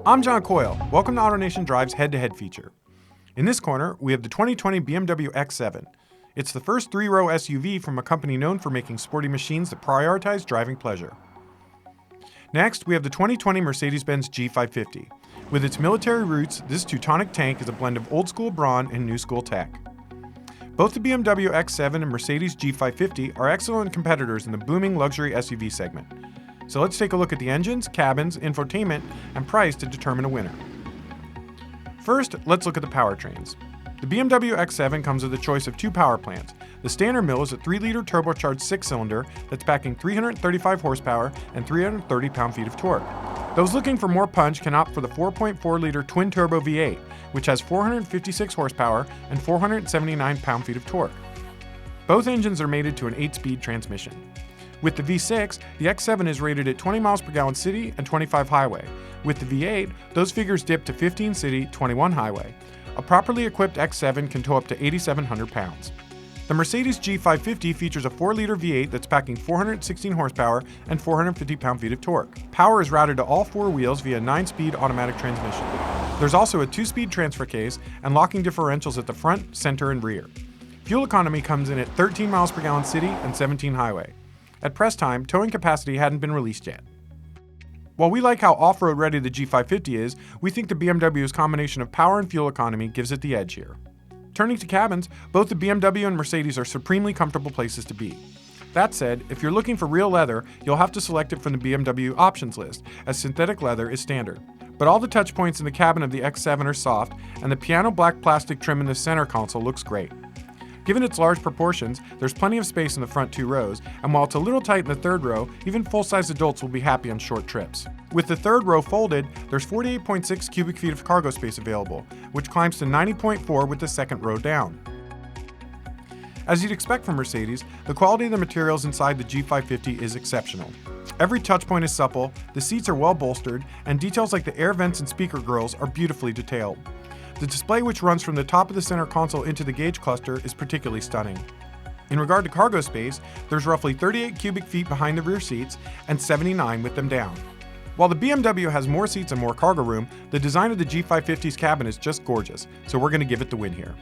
I'm John Coyle. Welcome to AutoNation Drive's head-to-head feature. In this corner, we have the 2020 BMW X7. It's the first three-row SUV from a company known for making sporty machines that prioritize driving pleasure. Next, we have the 2020 Mercedes-Benz G550. With its military roots, this Teutonic tank is a blend of old-school brawn and new-school tech. Both the BMW X7 and Mercedes G550 are excellent competitors in the booming luxury SUV segment. So let's take a look at the engines, cabins, infotainment, and price to determine a winner. First, let's look at the powertrains. The BMW X7 comes with a choice of two power plants. The standard mill is a 3-liter turbocharged 6-cylinder that's packing 335 horsepower and 330 pound-feet of torque. Those looking for more punch can opt for the 4.4-liter twin-turbo V8, which has 456 horsepower and 479 pound-feet of torque. Both engines are mated to an 8-speed transmission. With the V6, the X7 is rated at 20 miles per gallon city and 25 highway. With the V8, those figures dip to 15 city, 21 highway. A properly equipped X7 can tow up to 8,700 pounds. The Mercedes G550 features a 4-liter V8 that's packing 416 horsepower and 450 pound-feet of torque. Power is routed to all four wheels via a 9-speed automatic transmission. There's also a 2-speed transfer case and locking differentials at the front, center, and rear. Fuel economy comes in at 13 miles per gallon city and 17 highway. At press time, towing capacity hadn't been released yet. While we like how off-road ready the G550 is, we think the BMW's combination of power and fuel economy gives it the edge here. Turning to cabins, both the BMW and Mercedes are supremely comfortable places to be. That said, if you're looking for real leather, you'll have to select it from the BMW options list, as synthetic leather is standard. But all the touch points in the cabin of the X7 are soft, and the piano black plastic trim in the center console looks great. Given its large proportions, there's plenty of space in the front 2 rows, and while it's a little tight in the third row, even full-size adults will be happy on short trips. With the third row folded, there's 48.6 cubic feet of cargo space available, which climbs to 90.4 with the second row down. As you'd expect from Mercedes, the quality of the materials inside the G550 is exceptional. Every touchpoint is supple, the seats are well bolstered, and details like the air vents and speaker grills are beautifully detailed. The display, which runs from the top of the center console into the gauge cluster, is particularly stunning. In regard to cargo space, there's roughly 38 cubic feet behind the rear seats and 79 with them down. While the BMW has more seats and more cargo room, the design of the G550's cabin is just gorgeous, so we're going to give it the win here.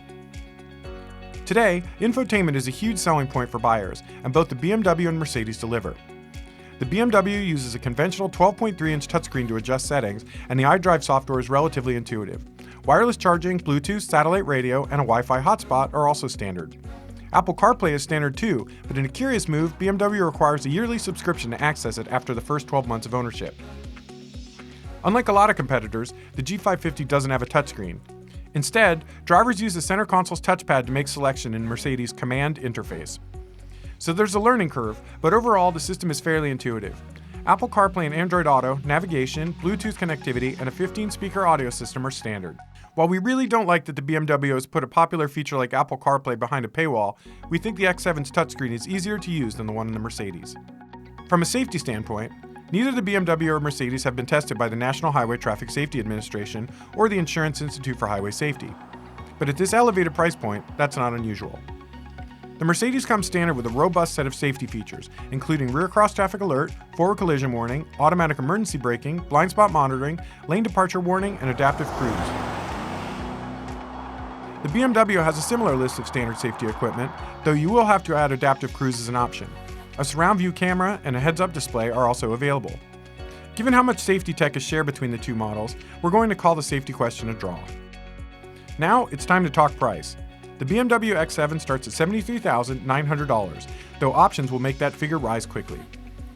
Today, infotainment is a huge selling point for buyers, and both the BMW and Mercedes deliver. The BMW uses a conventional 12.3-inch touchscreen to adjust settings, and the iDrive software is relatively intuitive. Wireless charging, Bluetooth, satellite radio, and a Wi-Fi hotspot are also standard. Apple CarPlay is standard too, but in a curious move, BMW requires a yearly subscription to access it after the first 12 months of ownership. Unlike a lot of competitors, the G550 doesn't have a touchscreen. Instead, drivers use the center console's touchpad to make selection in Mercedes' command interface. So there's a learning curve, but overall the system is fairly intuitive. Apple CarPlay and Android Auto, navigation, Bluetooth connectivity, and a 15-speaker audio system are standard. While we really don't like that the BMW has put a popular feature like Apple CarPlay behind a paywall, we think the X7's touchscreen is easier to use than the one in the Mercedes. From a safety standpoint, neither the BMW or Mercedes have been tested by the National Highway Traffic Safety Administration or the Insurance Institute for Highway Safety. But at this elevated price point, that's not unusual. The Mercedes comes standard with a robust set of safety features, including rear cross-traffic alert, forward collision warning, automatic emergency braking, blind spot monitoring, lane departure warning, and adaptive cruise. The BMW has a similar list of standard safety equipment, though you will have to add adaptive cruise as an option. A surround view camera and a heads-up display are also available. Given how much safety tech is shared between the two models, we're going to call the safety question a draw. Now, it's time to talk price. The BMW X7 starts at $73,900, though options will make that figure rise quickly.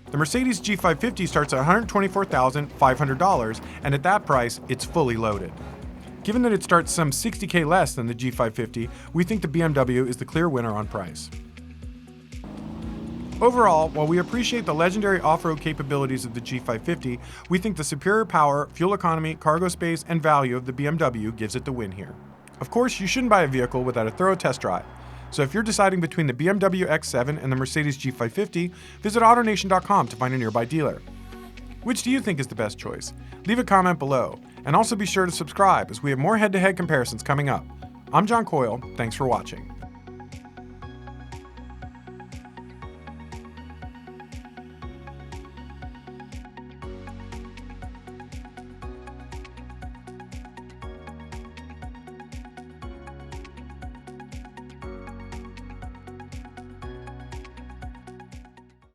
The Mercedes G550 starts at $124,500, and at that price, it's fully loaded. Given that it starts some $60,000 less than the G550, we think the BMW is the clear winner on price. Overall, while we appreciate the legendary off-road capabilities of the G550, we think the superior power, fuel economy, cargo space, and value of the BMW gives it the win here. Of course, you shouldn't buy a vehicle without a thorough test drive. So if you're deciding between the BMW X7 and the Mercedes G550, visit AutoNation.com to find a nearby dealer. Which do you think is the best choice? Leave a comment below, and also be sure to subscribe as we have more head-to-head comparisons coming up. I'm John Coyle, thanks for watching.